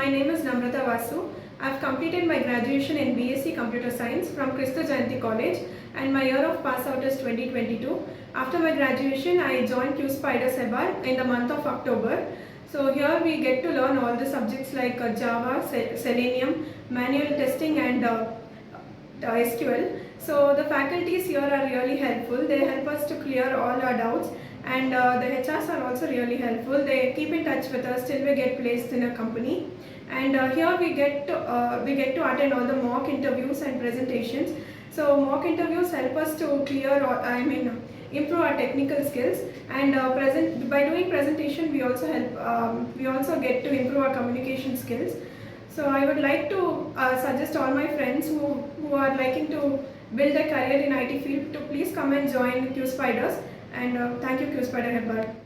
my name is NAMRATHA Vasu. I have completed my graduation in BSc Computer Science from Christo Jayanti College and my year of pass out is 2022. After my graduation, I joined QSpiders Hebbal in the month of October. So here we get to learn all the subjects like Java, Selenium, manual testing and SQL. So the faculties here are really helpful. They help us to clear all our doubts, and the HRs are also really helpful. They keep in touch with us till we get placed in a company. And here we get to attend all the mock interviews and presentations. So mock interviews help us to improve our technical skills, and by doing presentation we also get to improve our communication skills. So I would like to suggest all my friends who are liking to build a career in IT field to please come and join QSpiders, and thank you QSpider Hebbal.